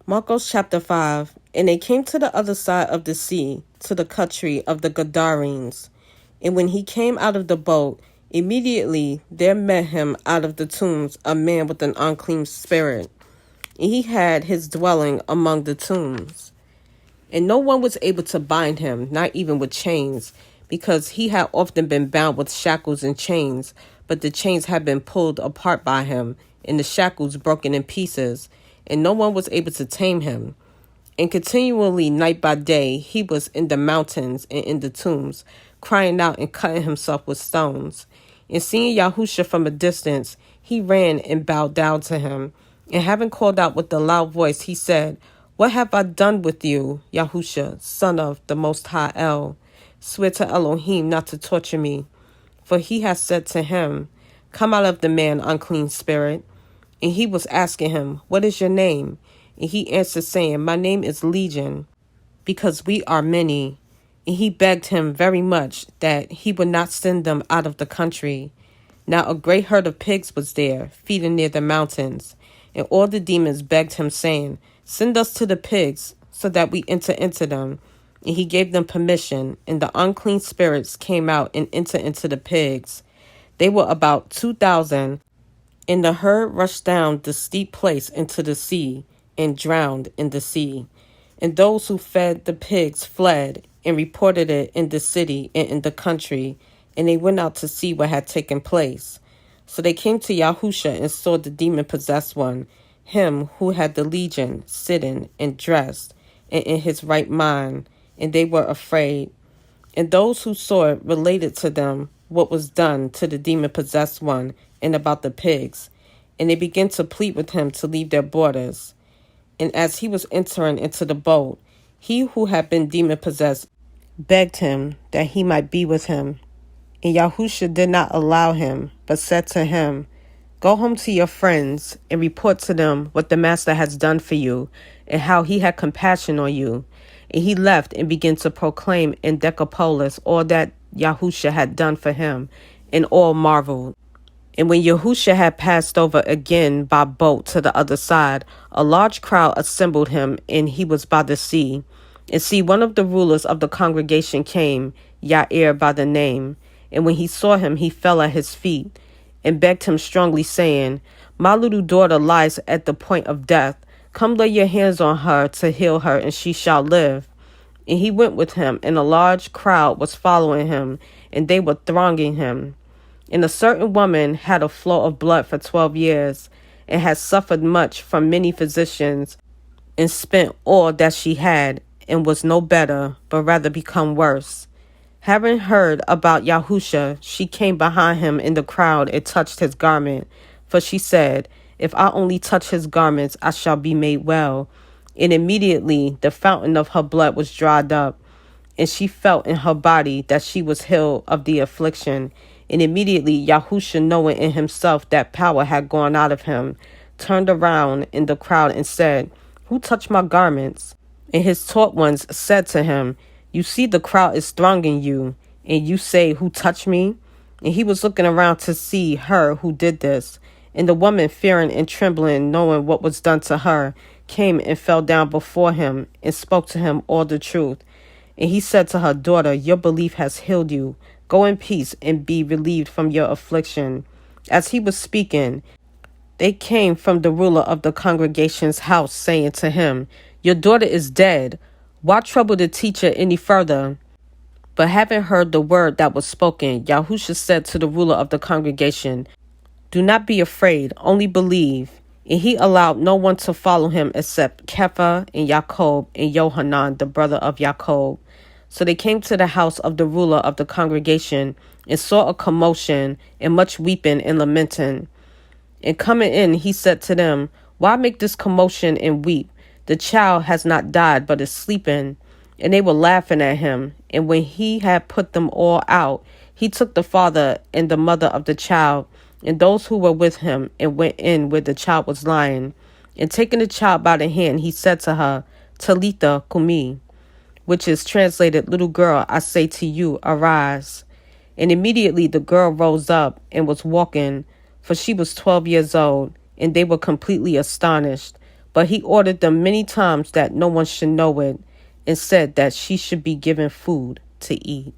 Marqos chapter 5. And they came to the other side of the sea, to the country of the Gadarenes. And when he came out of the boat, immediately there met him out of the tombs a man with an unclean spirit. And he had his dwelling among the tombs. And no one was able to bind him, not even with chains, because he had often been bound with shackles and chains, but the chains had been pulled apart by him, and the shackles broken in pieces, and no one was able to tame him. And continually, night by day, he was in the mountains and in the tombs, crying out and cutting himself with stones. And seeing Yahusha from a distance, he ran and bowed down to him. And having called out with a loud voice, he said, "What have I done with you, Yahusha, son of the Most High El? Swear to Elohim not to torture me." For he has said to him, "Come out of the man, unclean spirit." And he was asking him, "What is your name?" And he answered, saying, "My name is Legion, because we are many." And he begged him very much that he would not send them out of the country. Now a great herd of pigs was there, feeding near the mountains. And all the demons begged him, saying, "Send us to the pigs, so that we enter into them." And he gave them permission, and the unclean spirits came out and entered into the pigs. They were about 2,000, and the herd rushed down the steep place into the sea, and drowned in the sea. And those who fed the pigs fled, and reported it in the city and in the country, and they went out to see what had taken place. So they came to Yahusha and saw the demon-possessed one, him who had the legion, sitting and dressed, and in his right mind, and they were afraid. And those who saw it related to them what was done to the demon-possessed one and about the pigs, and they began to plead with him to leave their borders. And as he was entering into the boat, he who had been demon-possessed begged him that he might be with him. And Yahusha did not allow him, but said to him, "Go home to your friends and report to them what the master has done for you and how he had compassion on you." And he left and began to proclaim in Decapolis all that Yahusha had done for him, and all marveled. And when Yahusha had passed over again by boat to the other side, a large crowd assembled him, and he was by the sea. And see, one of the rulers of the congregation came, Yair by the name. And when he saw him, he fell at his feet and begged him strongly, saying, "My little daughter lies at the point of death. Come lay your hands on her to heal her, and she shall live." And he went with him, and a large crowd was following him, and they were thronging him. And a certain woman had a flow of blood for 12 years, and had suffered much from many physicians, and spent all that she had, and was no better, but rather become worse. Having heard about Yahusha, she came behind him in the crowd and touched his garment. For she said, "If I only touch his garments, I shall be made well." And immediately the fountain of her blood was dried up, and she felt in her body that she was healed of the affliction. And immediately Yahusha, knowing in himself that power had gone out of him, turned around in the crowd and said, "Who touched my garments?" And his taught ones said to him, "You see the crowd is thronging you, and you say, 'Who touched me?'" And he was looking around to see her who did this. And the woman, fearing and trembling, knowing what was done to her, came and fell down before him and spoke to him all the truth. And he said to her, "Daughter, your belief has healed you. Go in peace and be relieved from your affliction." As he was speaking, they came from the ruler of the congregation's house, saying to him, "Your daughter is dead. Why trouble the teacher any further?" But having heard the word that was spoken, Yahusha said to the ruler of the congregation, "Do not be afraid, only believe." And he allowed no one to follow him except Kepha and Jacob and Yohanan, the brother of Jacob. So they came to the house of the ruler of the congregation and saw a commotion and much weeping and lamenting. And coming in, he said to them, "Why make this commotion and weep? The child has not died, but is sleeping." And they were laughing at him. And when he had put them all out, he took the father and the mother of the child and those who were with him, and went in where the child was lying. And taking the child by the hand, he said to her, "Talitha Kumi," which is translated, "Little girl, I say to you, arise." And immediately the girl rose up and was walking, for she was 12 years old, and they were completely astonished. But he ordered them many times that no one should know it, and said that she should be given food to eat.